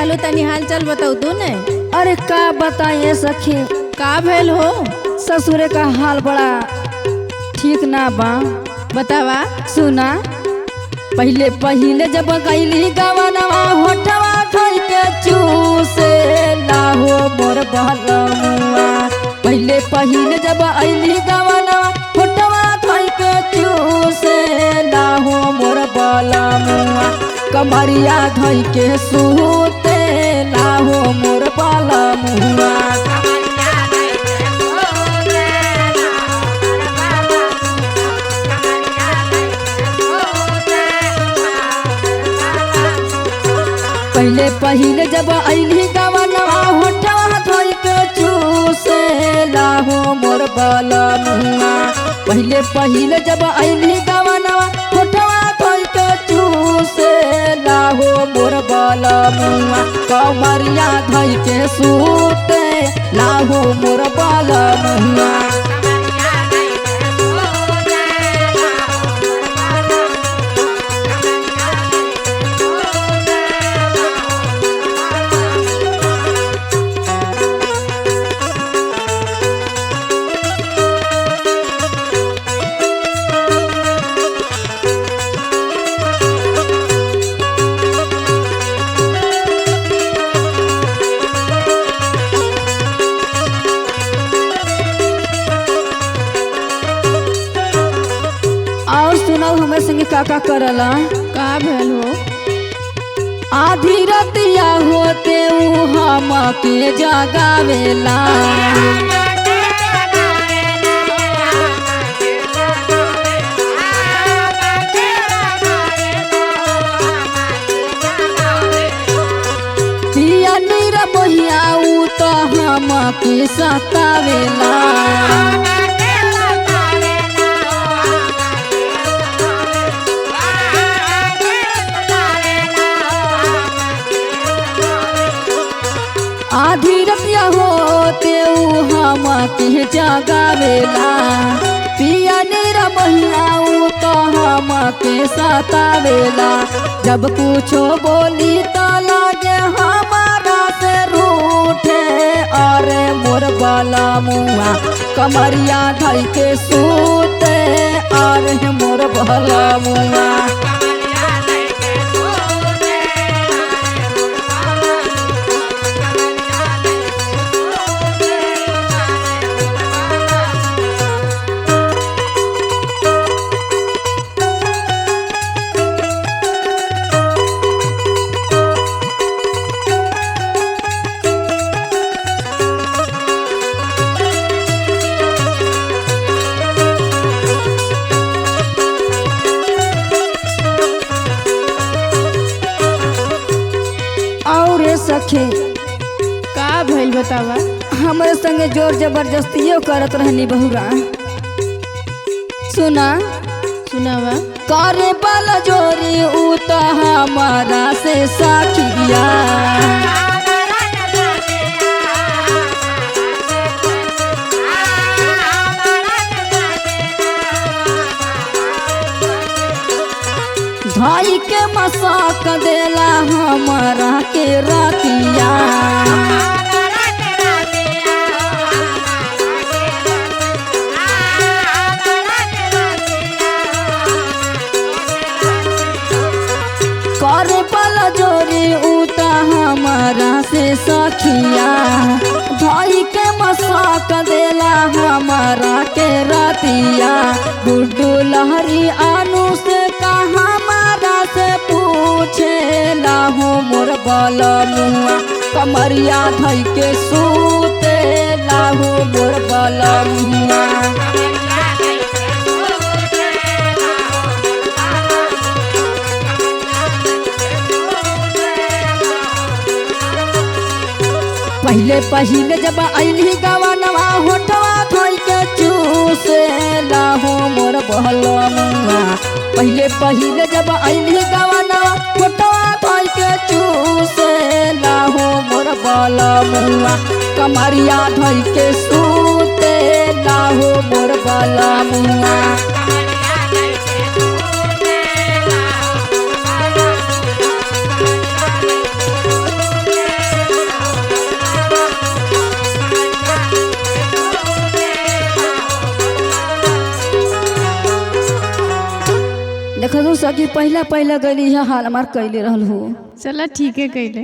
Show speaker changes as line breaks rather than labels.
रहलू तनी हाल चाल बताऊ तू ने।
अरे का बताइए सखी,
का भेल हो?
ससुरे का हाल बड़ा ठीक ना बा।
बतावा।
सुना, पहले पहले जब गईली गवनवा होठवा धोई के चूसे लाहो मोर बहलमुआ। पहले पहले जब अइली गवनवा होठवा धोई के चूसे लाहो मोर बहलमुआ। कमरिया धोई के सूते लाहो मोर बहलमुआ। पहले पहले जब अइली गवनवा होठवा धोई के चूसे लाहो मोर बहलमुआ। पहले पहले जब अइली गवनवा होठवा धोई के चूसे लाहो मोर बहलमुआ। कमरिया धोई के सूते लाहो मोर बहलमुआ। और सुनाओ हमारे संगे का करला।
का भेल हो?
आधी रतिया होते ऊ हम के जगावेला। पिया नीरा बहिया ऊ तो हम के सतावेला। आधी रतिया होते ऊ हम के जगावेला। पिया नीरा बहिया ऊ तो हम के सतावेला। जब कुछो बोली तो लागे हमारा से रूठे अरे मोर बहलमुआ। कमरिया धई के सूते अरे मोर बहलमुआ। और सखे
का भेल बतावा।
हमारे संगे जोर जबरदस्तियों करत रहनी बहुरा। सुना,
सुनावा।
करे बल जोरी ऊ तो हमारा से साखिया। भाई के मसाक देला हमारा के रतिया। करे बल जोरी ऊ तो हमारा से सखिया। भाई के मसाक देला हमारा के रतिया। गुड्डू लहरी आनू से कहा हमारा से पूछे लाहो मोर बहलमुआ। कमरिया धई के सूते लाहो मोर बहलमुआ। पहले पहले जब अइली गवनवा होठवा धोई के चूसे लाहो मोर बहलमुआ। पहले पहले जब अइली गवनवा होठवा धोई के चूसे लाहो मोर बहलमुआ। कमरिया धोई के सूते लाहो मोर बहलमुआ। देखो सखी पहला पहला गली है हाल हमार कैले रहल हो।
चला ठीक है कैले।